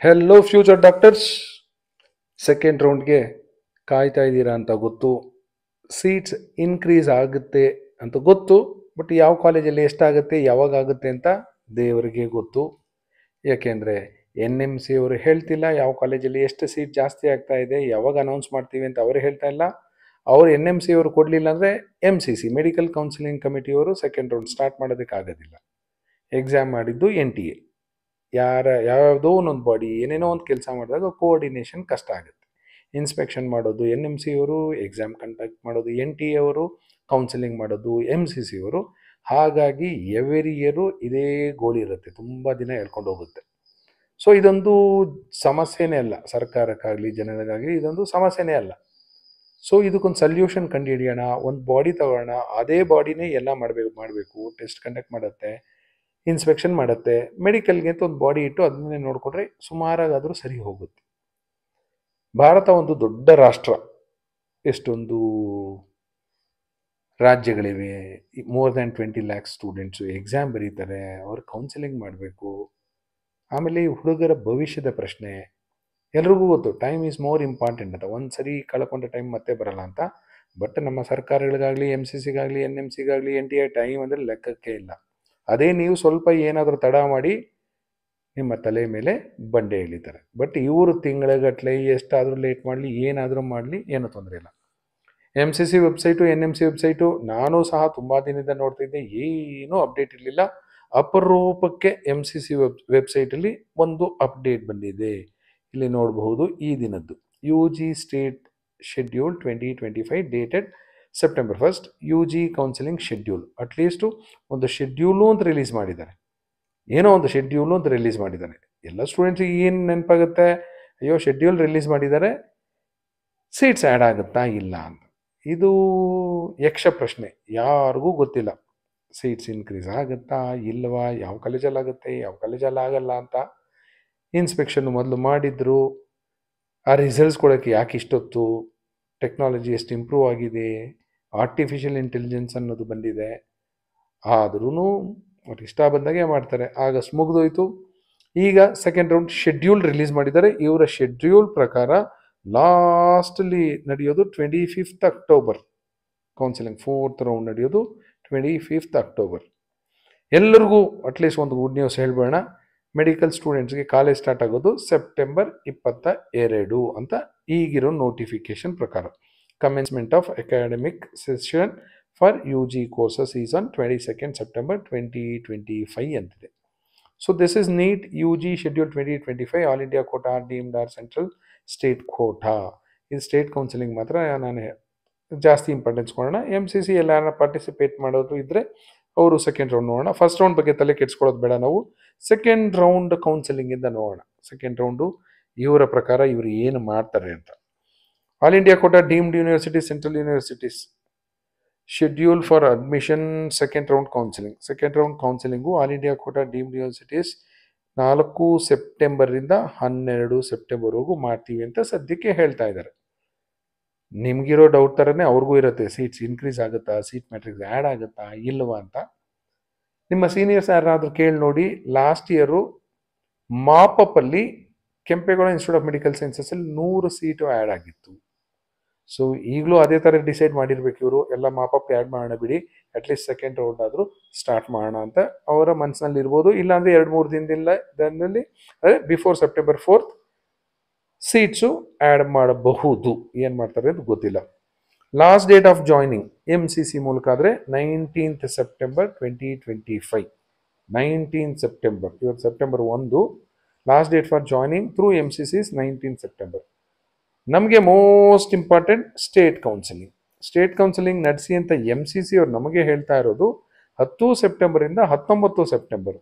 Hello future doctors. Second ರೌಂಡ್ಗೆ ಕಾಯ್ತಾ ಇದ್ದೀರಾ ಅಂತ ಗೊತ್ತು. ಸೀಟ್ಸ್ ಇನ್ಕ್ರೀಸ್ ಆಗುತ್ತೆ ಅಂತ ಗೊತ್ತು. ಬಟ್ ಯಾವ ಕಾಲೇಜಲ್ಲಿ ಎಷ್ಟಾಗುತ್ತೆ, ಯಾವಾಗ ಆಗುತ್ತೆ ಅಂತ ದೇವರಿಗೆ ಗೊತ್ತು. ಯಾಕೆಂದರೆ NMC ಅವರು ಹೇಳ್ತಿಲ್ಲ ಯಾವ ಕಾಲೇಜಲ್ಲಿ ಎಷ್ಟು ಸೀಟ್ ಜಾಸ್ತಿ ಆಗ್ತಾ ಇದೆ, ಯಾವಾಗ ಅನೌನ್ಸ್ ಮಾಡ್ತೀವಿ ಅಂತ ಅವರು ಹೇಳ್ತಾ ಇಲ್ಲ. ಅವರು NMC ಅವರು ಕೊಡಲಿಲ್ಲ ಅಂದರೆ MCC ಮೆಡಿಕಲ್ ಕೌನ್ಸಿಲಿಂಗ್ ಕಮಿಟಿಯವರು ಸೆಕೆಂಡ್ ರೌಂಡ್ ಸ್ಟಾರ್ಟ್ ಮಾಡೋದಕ್ಕಾಗೋದಿಲ್ಲ. ಎಕ್ಸಾಮ್ ಮಾಡಿದ್ದು NTA. ಯಾವುದೋ ಒಂದೊಂದು ಬಾಡಿ ಏನೇನೋ ಒಂದು ಕೆಲಸ ಮಾಡಿದಾಗ ಕೋಆರ್ಡಿನೇಷನ್ ಕಷ್ಟ ಆಗುತ್ತೆ. ಇನ್ಸ್ಪೆಕ್ಷನ್ ಮಾಡೋದು NMC ಅವರು, ಎಕ್ಸಾಮ್ ಕಂಡಕ್ಟ್ ಮಾಡೋದು NTA ಅವರು, ಕೌನ್ಸಿಲಿಂಗ್ ಮಾಡೋದು MCC ಅವರು. ಹಾಗಾಗಿ ಎವ್ರಿ ಇಯರು ಇದೇ ಗೋಳಿ ಇರುತ್ತೆ, ತುಂಬ ದಿನ ಹೇಳ್ಕೊಂಡು ಹೋಗುತ್ತೆ. ಸೊ ಇದೊಂದು ಸಮಸ್ಯೆನೇ ಅಲ್ಲ, ಸರ್ಕಾರಕ್ಕಾಗಲಿ ಜನರಿಗಾಗಲಿ ಇದೊಂದು ಸಮಸ್ಯೆನೇ ಅಲ್ಲ. ಸೊ ಇದಕ್ಕೊಂದು ಸಲ್ಯೂಷನ್ ಕಂಡುಹಿಡಿಯೋಣ. ಒಂದು ಬಾಡಿ ತಗೊಳ್ಳೋಣ, ಅದೇ ಬಾಡಿನೇ ಎಲ್ಲ ಮಾಡಬೇಕು, ಟೆಸ್ಟ್ ಕಂಡಕ್ಟ್ ಮಾಡುತ್ತೆ, ಇನ್ಸ್ಪೆಕ್ಷನ್ ಮಾಡುತ್ತೆ. ಮೆಡಿಕಲ್ಗೆ ಅಂತ ಒಂದು ಬಾಡಿ ಇಟ್ಟು ಅದನ್ನೇ ನೋಡಿಕೊಂಡ್ರೆ ಸುಮಾರಾಗಾದರೂ ಸರಿ ಹೋಗುತ್ತೆ. ಭಾರತ ಒಂದು ದೊಡ್ಡ ರಾಷ್ಟ್ರ, ಎಷ್ಟೊಂದು ರಾಜ್ಯಗಳಿವೆ, more than 20 lakhs students exam ಬರೀತಾರೆ, ಅವ್ರು ಕೌನ್ಸಿಲಿಂಗ್ ಮಾಡಬೇಕು. ಆಮೇಲೆ ಹುಡುಗರ ಭವಿಷ್ಯದ ಪ್ರಶ್ನೆ ಎಲ್ರಿಗೂ ಗೊತ್ತು. ಟೈಮ್ ಈಸ್ ಮೋರ್ ಇಂಪಾರ್ಟೆಂಟ್ ಅಂತ. ಒಂದು ಸರಿ ಕಳ್ಕೊಂಡ ಟೈಮ್ ಮತ್ತೆ ಬರಲ್ಲ ಅಂತ. ಬಟ್ ನಮ್ಮ ಸರ್ಕಾರಗಳಿಗಾಗಲಿ MCCಗಾಗಲಿ NMCಗಾಗಲಿ NTA ಟೈಮ್ ಅಂದರೆ ಲೆಕ್ಕಕ್ಕೆ ಇಲ್ಲ. ಅದೇ ನೀವು ಸ್ವಲ್ಪ ಏನಾದರೂ ತಡ ಮಾಡಿ ನಿಮ್ಮ ತಲೆ ಮೇಲೆ ಬಂಡೆ ಎಳಿತಾರೆ. ಬಟ್ ಇವರು ತಿಂಗಳಗಟ್ಟಲೆ ಎಷ್ಟಾದರೂ ಲೇಟ್ ಮಾಡಲಿ, ಏನಾದರೂ ಮಾಡಲಿ, ಏನೂ ತೊಂದರೆ ಇಲ್ಲ. MCC ವೆಬ್ಸೈಟು NMC ವೆಬ್ಸೈಟು ನಾನು ಸಹ ತುಂಬ ದಿನದಿಂದ ನೋಡ್ತಿದ್ದೆ, ಏನೂ ಅಪ್ಡೇಟ್ ಇರಲಿಲ್ಲ. ಅಪರೂಪಕ್ಕೆ MCC ವೆಬ್ಸೈಟಲ್ಲಿ ಒಂದು ಅಪ್ಡೇಟ್ ಬಂದಿದೆ. ಇಲ್ಲಿ ನೋಡಬಹುದು ಈ ದಿನದ್ದು UG state schedule 2025 dated September 1st. UG counselling schedule, at least ಒಂದು ಶೆಡ್ಯೂಲು ಅಂತ ರಿಲೀಸ್ ಮಾಡಿದ್ದಾರೆ. ಏನೋ ಒಂದು ಶೆಡ್ಯೂಲು ಅಂತ ರಿಲೀಸ್ ಮಾಡಿದ್ದಾರೆ. ಎಲ್ಲ ಸ್ಟೂಡೆಂಟ್ಸಿಗೆ ಏನು ನೆನಪಾಗುತ್ತೆ, ಅಯ್ಯೋ ಶೆಡ್ಯೂಲ್ ರಿಲೀಸ್ ಮಾಡಿದ್ದಾರೆ, ಸೀಟ್ಸ್ ಆ್ಯಡ್ ಆಗುತ್ತಾ ಇಲ್ಲ ಅಂತ. ಇದು ಯಕ್ಷ ಪ್ರಶ್ನೆ, ಯಾರಿಗೂ ಗೊತ್ತಿಲ್ಲ ಸೀಟ್ಸ್ ಇನ್ಕ್ರೀಸ್ ಆಗುತ್ತಾ ಇಲ್ವಾ, ಯಾವ ಕಾಲೇಜಲ್ಲಿ ಆಗುತ್ತೆ, ಯಾವ ಕಾಲೇಜಲ್ಲಿ ಆಗಲ್ಲ ಅಂತ. ಇನ್ಸ್ಪೆಕ್ಷನ್ ಮೊದಲು ಮಾಡಿದ್ರು, ಆ ರಿಸಲ್ಟ್ಸ್ ಕೊಡೋಕ್ಕೆ ಯಾಕೆ ಇಷ್ಟೊತ್ತು, ಟೆಕ್ನಾಲಜಿ ಎಷ್ಟು ಇಂಪ್ರೂವ್ ಆಗಿದೆ, ಆರ್ಟಿಫಿಷಿಯಲ್ ಇಂಟೆಲಿಜೆನ್ಸ್ ಅನ್ನೋದು ಬಂದಿದೆ. ಆದ್ರೂ ಅವ್ರಿಗೆ ಇಷ್ಟ ಬಂದಾಗೆ ಮಾಡ್ತಾರೆ. ಆಗಸ್ಟ್ ಮುಗಿದೋಯ್ತು. ಈಗ ಸೆಕೆಂಡ್ ರೌಂಡ್ ಶೆಡ್ಯೂಲ್ ರಿಲೀಸ್ ಮಾಡಿದ್ದಾರೆ. ಇವರ ಶೆಡ್ಯೂಲ್ ಪ್ರಕಾರ ಲಾಸ್ಟಲ್ಲಿ ನಡೆಯೋದು 25th October counselling. 4th round ನಡೆಯೋದು 25th October. ಎಲ್ಲರಿಗೂ ಅಟ್ಲೀಸ್ಟ್ ಒಂದು ಗುಡ್ ನ್ಯೂಸ್ ಹೇಳ್ಬೇಡ. ಮೆಡಿಕಲ್ ಸ್ಟೂಡೆಂಟ್ಸ್ಗೆ ಕಾಲೇಜ್ ಸ್ಟಾರ್ಟ್ ಆಗೋದು September 22 ಅಂತ ಈಗಿರೋ ನೋಟಿಫಿಕೇಶನ್ ಪ್ರಕಾರ. Commencement of academic session for UG courses is on 22nd September 2025 ಅಂತಿದೆ. So this is NEET UG schedule 2025 all India quota deemed or central state quota. ಇದು state counselling ಮಾತ್ರ ನಾನು ಜಾಸ್ತಿ importance ಕೊಡೋಣ. MCC ಎಲ್ಲಾರ ಪಾರ್ಟಿಸಿಪೇಟ್ ಮಾಡೋದು ಇದ್ದರೆ ಅವರು ಸೆಕೆಂಡ್ ರೌಂಡ್ ನೋಡೋಣ. ಫಸ್ಟ್ ರೌಂಡ್ ಬಗ್ಗೆ ತಲೆ ಕೆಡಿಸ್ಕೊಳ್ಳೋದು ಬೇಡ, ನಾವು ಸೆಕೆಂಡ್ ರೌಂಡ್ ಕೌನ್ಸಿಲಿಂಗಿಂದ ನೋಡೋಣ. ಸೆಕೆಂಡ್ ರೌಂಡು ಇವರ ಪ್ರಕಾರ ಇವರು ಏನು ಮಾಡ್ತಾರೆ ಅಂತ. All India quota deemed universities, central universities schedule for admission second round counselling. Second round counselling all India quota deemed universities 4 ಸೆಪ್ಟೆಂಬರಿಂದ 12 ಸೆಪ್ಟೆಂಬರ್ವರೆಗೂ ಮಾಡ್ತೀವಿ ಅಂತ ಸದ್ಯಕ್ಕೆ ಹೇಳ್ತಾ ಇದ್ದಾರೆ. ನಿಮಗಿರೋ ಡೌಟ್ ಥರನೇ ಅವ್ರಿಗೂ ಇರುತ್ತೆ, ಸೀಟ್ಸ್ ಇನ್ಕ್ರೀಸ್ ಆಗುತ್ತಾ, ಸೀಟ್ ಮ್ಯಾಟ್ರಿಕ್ಸ್ ಆ್ಯಡ್ ಆಗುತ್ತಾ ಇಲ್ವಾ ಅಂತ. ನಿಮ್ಮ ಸೀನಿಯರ್ಸ್ ಯಾರಾದರೂ ಕೇಳಿ ನೋಡಿ. ಲಾಸ್ಟ್ ಇಯರು ಮಾಪಪ್ಪಲ್ಲಿ ಕೆಂಪೇಗೌಡ ಇನ್ಸ್ಟಿಟ್ಯೂಟ್ ಆಫ್ ಮೆಡಿಕಲ್ ಸೈನ್ಸಸ್ಸಲ್ಲಿ 100 ಸೀಟು ಆ್ಯಡ್ ಆಗಿತ್ತು. ಸೊ ಈಗಲೂ ಅದೇ ಥರ ಡಿಸೈಡ್ ಮಾಡಿರ್ಬೇಕು ಇವರು, ಎಲ್ಲ ಮಾಪಪ್ ಆ್ಯಡ್ ಮಾಡೋಣ ಬಿಡಿ, ಅಟ್ಲೀಸ್ಟ್ ಸೆಕೆಂಡ್ ರೌಂಡ್ ಆದರೂ ಸ್ಟಾರ್ಟ್ ಮಾಡೋಣ ಅಂತ ಅವರ ಮನಸ್ಸಿನಲ್ಲಿ ಇರ್ಬೋದು. ಇಲ್ಲಾಂದರೆ 2-3 ದಿನದಲ್ಲಿ ಅದೇ before September 4th seats add ಮಾಡಬಹುದು. ಏನು ಮಾಡ್ತಾರೆ ಅಂತ ಗೊತ್ತಿಲ್ಲ. Last date of joining MCC ಮೂಲಕ ಆದರೆ 19th September 2025. 19th September, ಇವತ್ತು September 1. Last date for joining through MCC is 19th September. ನಮಗೆ most important state counselling. State counselling ನಡೆಸಿ ಅಂತ MCC ಅವ್ರು ನಮಗೆ ಹೇಳ್ತಾ ಇರೋದು 10 ಸೆಪ್ಟೆಂಬರಿಂದ 19 ಸೆಪ್ಟೆಂಬರ್.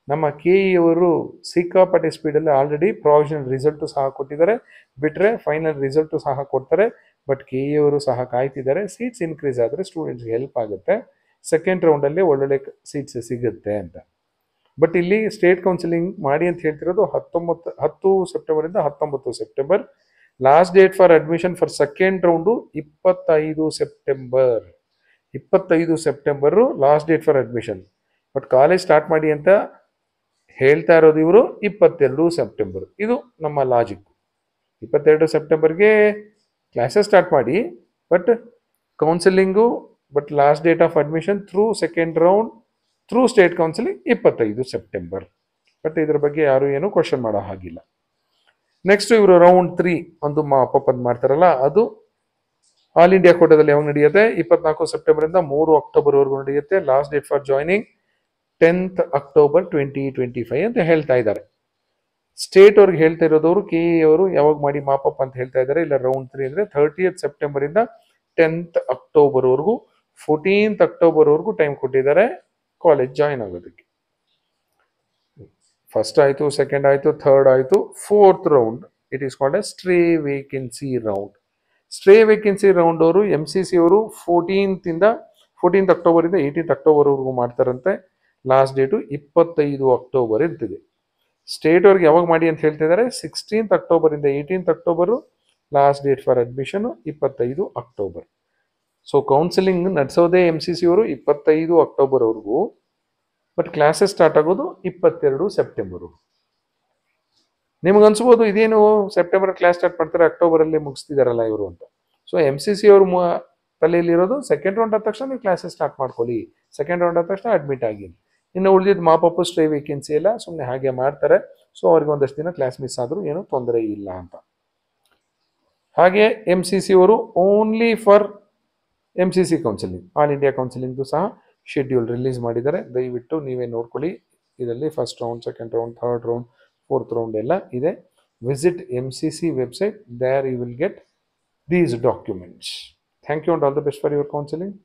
ನಮ್ಮ KE ಅವರು ಸಿಕ್ಕಾಪಟ್ಟೆ ಸ್ಪೀಡಲ್ಲಿ ಆಲ್ರೆಡಿ ಪ್ರಾವಿಷನಲ್ ರಿಸಲ್ಟು ಸಹ ಕೊಟ್ಟಿದ್ದಾರೆ, ಬಿಟ್ಟರೆ ಫೈನಲ್ ರಿಸಲ್ಟು ಸಹ ಕೊಡ್ತಾರೆ. ಬಟ್ KE ಅವರು ಸಹ ಕಾಯ್ತಿದ್ದಾರೆ. ಸೀಟ್ಸ್ ಇನ್ಕ್ರೀಸ್ ಆದರೆ ಸ್ಟೂಡೆಂಟ್ಸ್ಗೆ ಹೆಲ್ಪ್ ಆಗುತ್ತೆ, ಸೆಕೆಂಡ್ ರೌಂಡಲ್ಲಿ ಒಳ್ಳೊಳ್ಳೆ ಸೀಟ್ಸ್ ಸಿಗುತ್ತೆ ಅಂತ. ಬಟ್ ಇಲ್ಲಿ ಸ್ಟೇಟ್ ಕೌನ್ಸಿಲಿಂಗ್ ಮಾಡಿ ಅಂತ ಹೇಳ್ತಿರೋದು 10 ಸೆಪ್ಟೆಂಬರಿಂದ 19 September. Last date for admission for second round 25 September. 25 September last date for admission. But college start ಮಾಡಿ ಅಂತ ಹೇಳ್ತಾ ಇರೋದು ಇವರು 22 ಸೆಪ್ಟೆಂಬರ್. ಇದು ನಮ್ಮ ಲಾಜಿಕ್. 22 ಸೆಪ್ಟೆಂಬರ್ಗೆ ಕ್ಲಾಸಸ್ ಸ್ಟಾರ್ಟ್ ಮಾಡಿ, but counselling, but last date of admission through second round through state counselling 25 September. But ಇದ್ರ ಬಗ್ಗೆ ಯಾರು ಏನು ಕ್ವಶನ್ ಮಾಡೋ ಹಾಗಿಲ್ಲ. ನೆಕ್ಸ್ಟ್ ಇವರು ರೌಂಡ್ 3 ಒಂದು ಪಾಪದ್ ಮಾಡ್ತಾರಲ್ಲ, ಅದು ಆಲ್ ಇಂಡಿಯಾ ಕೋಟಾದಲ್ಲಿ ಯಾವಾಗ ನಡೆಯುತ್ತೆ? 24 ಸೆಪ್ಟೆಂಬರ್ ಇಂದ 3 ಅಕ್ಟೋಬರ್ ವರೆಗೂ ನಡೆಯುತ್ತೆ. Last date for joining 10th October 2025 ಅಂತ ಹೇಳ್ತಾ ಇದ್ದಾರೆ. ಸ್ಟೇಟ್ ಅವ್ರಿಗೆ ಹೇಳ್ತಾ ಇರೋದವರು ಕೆ ಅವರು ಯಾವಾಗ ಮಾಡಿ ಮಾಪಪ್ ಅಂತ ಹೇಳ್ತಾ ಇದ್ದಾರೆ. ಇಲ್ಲ ರೌಂಡ್ 3 ಅಂದ್ರೆ 30th ಸೆಪ್ಟೆಂಬರ್ ಇಂದ 10th ಅಕ್ಟೋಬರ್ ವರೆಗೂ, 14th ಅಕ್ಟೋಬರ್ ವರೆಗೂ ಟೈಮ್ ಕೊಟ್ಟಿದ್ದಾರೆ ಕಾಲೇಜ್ ಜಾಯಿನ್ ಆಗೋದಕ್ಕೆ. ಫಸ್ಟ್ ಆಯ್ತು, ಸೆಕೆಂಡ್ ಆಯ್ತು, ಥರ್ಡ್ ಆಯ್ತು, fourth round it is called A stray vacancy round. Stray vacancy round ಅವರು MCC ಅವರು 14th ಅಕ್ಟೋಬರ್ ಇಂದ 18th ಅಕ್ಟೋಬರ್ ವರೆಗೂ ಮಾಡ್ತಾರಂತೆ. ಲಾಸ್ಟ್ ಡೇಟು 25 ಅಕ್ಟೋಬರ್ ಇರ್ತಿದೆ. ಸ್ಟೇಟ್ ಅವ್ರಿಗೆ ಯಾವಾಗ ಮಾಡಿ ಅಂತ ಹೇಳ್ತಿದ್ದಾರೆ? 16th ಅಕ್ಟೋಬರ್ ಇಂದ 18th October. Last date for admission 25 October. So counselling ನಡೆಸೋದೇ MCC ಅವರು 25 ಅಕ್ಟೋಬರ್ ಅವ್ರಿಗೂ, ಬಟ್ ಕ್ಲಾಸಸ್ ಸ್ಟಾರ್ಟ್ ಆಗೋದು 22 ಸೆಪ್ಟೆಂಬರು. ನಿಮ್ಗೆ ಅನ್ಸ್ಬೋದು ಇದೇನು ಸೆಪ್ಟೆಂಬರ್ ಕ್ಲಾಸ್ ಸ್ಟಾರ್ಟ್ ಮಾಡ್ತಾರೆ, ಅಕ್ಟೋಬರಲ್ಲಿ ಮುಗಿಸ್ತಿದಾರಲ್ಲ ಇವರು ಅಂತ. ಸೊ MCC ಅವರು ತಲೆಯಲ್ಲಿರೋದು ಸೆಕೆಂಡ್ ರೌಂಡ್ ಆದ ತಕ್ಷಣ ನೀವು ಕ್ಲಾಸಸ್ ಸ್ಟಾರ್ಟ್ ಮಾಡ್ಕೊಳ್ಳಿ, ಸೆಕೆಂಡ್ ರೌಂಡ್ ಆದ ತಕ್ಷಣ ಅಡ್ಮಿಟ್ ಆಗಿ. ಇನ್ನು ಉಳಿದಿದ್ದು ಮಾಪಪ್ಪು ಸ್ಟ್ರೇ ವೇಕೆನ್ಸಿ ಎಲ್ಲ ಸುಮ್ಮನೆ ಹಾಗೆ ಮಾಡ್ತಾರೆ. ಸೊ ಅವ್ರಿಗೆ ಒಂದಷ್ಟು ದಿನ ಕ್ಲಾಸ್ ಮಿಸ್ ಆದರೂ ಏನೂ ತೊಂದರೆ ಇಲ್ಲ ಅಂತ. ಹಾಗೆ MCC ಅವರು only for MCC counselling, all India ಕೌನ್ಸಿಲಿಂಗ್ದು ಸಹ ಶೆಡ್ಯೂಲ್ ರಿಲೀಸ್ ಮಾಡಿದ್ದಾರೆ. ದಯವಿಟ್ಟು ನೀವೇ ನೋಡ್ಕೊಳ್ಳಿ. ಇದರಲ್ಲಿ first round, second round, third round, fourth round ಎಲ್ಲ ಇದೆ. Visit MCC website, there you will get these documents. Thank you and all the best for your counselling.